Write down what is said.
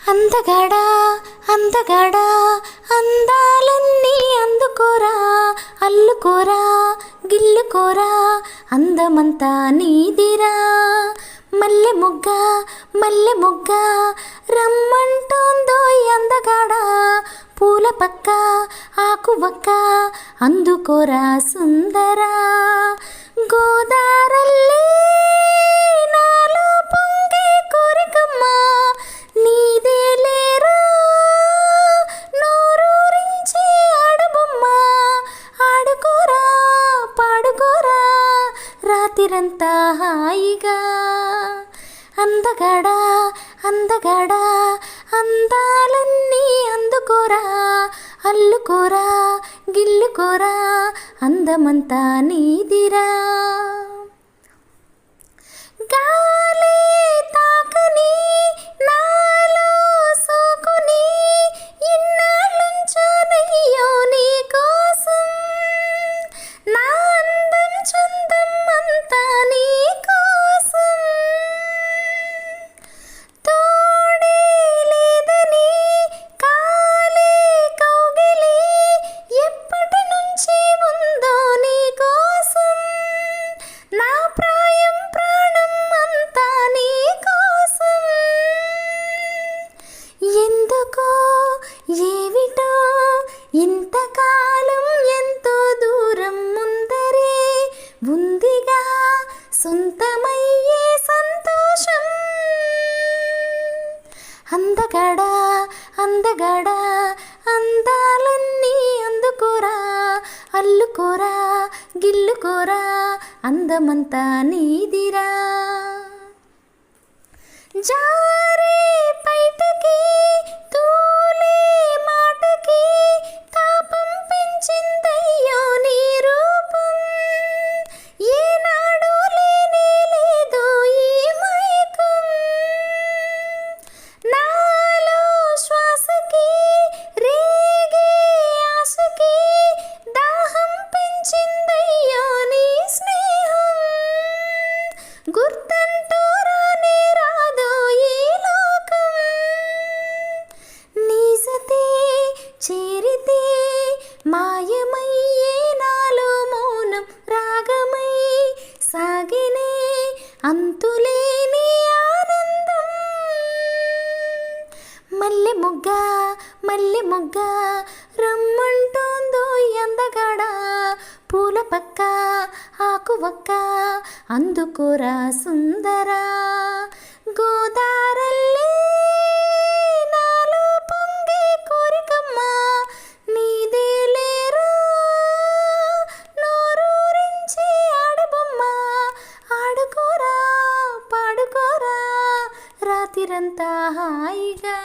అందగాడా అందగాడా అందాలన్నీ అందుకోరా అల్లుకోరా గిల్లుకోరా అందమంతా నీదిరా మల్లె మొగ్గ రమ్మంటోందో అందగాడా పూల పక్క ఆకు వక్క అందుకోరా సుందరా గోదారల్లే నాలో పొంగే కోరికమ్మా నీదే లేరా నోరూరించి ఆడబొమ్మా ఆడుకోరా పాడుకోరా రాత్రిరంతా హాయిగా అందగాడా అందగాడా అందాలన్నీ అందుకోరా అల్లుకోరా గిల్లుకోరా అందమంతా నీదిరా గాలి తాకని నాలో సోకుని ఇన్నాళ్ళుంచానయ్యో నీ కోసం నా అందం చందం అంతా నీ కోసం తోడే లేదని కాలే కౌగిలి ఎప్పటి నుంచి ఉందో నీ కోసం నా ప్రాయం ప్రాణం అంతా నీ కోసం ఎందుకో ఏవిటో ఇంతకాలం ఎంతో దూరం ముందరే ఉందిగా సొంతమయ్యే సంతోషం అందగాడా అందగాడా అందాలన్నీ అందుకోరా అల్లుకోరా గిల్లుకోరా అందమంతా నీదిరా జారే పైటకి తూలే మాటకి తాపం పెంచిందయ్యో నీ రూపం ఏనాడు లేనే లేదు ఈ మైకం నాలో శ్వాసకి రేగే ఆశకి దాహం పెంచిందయ్యో నీ స్నేహం గుర్తంటూ రానే రాదో ఈ లోకం నీజతే చేరితే మాయమయ్యే నాలో మౌనం రాగమై సాగినే అంతులేని ఆనందం మల్లె మొగ్గ రమ్మంటోందో అందగాడా పూల పక్క ఆకు వక్క అందుకోరా సుందరా గోదారల్లే నాలో పొంగే కోరికమ్మా నీదే లేరా నోరూరించి ఆడబొమ్మా ఆడుకోరా పాడుకోరా రాత్రిరంతా హాయిగా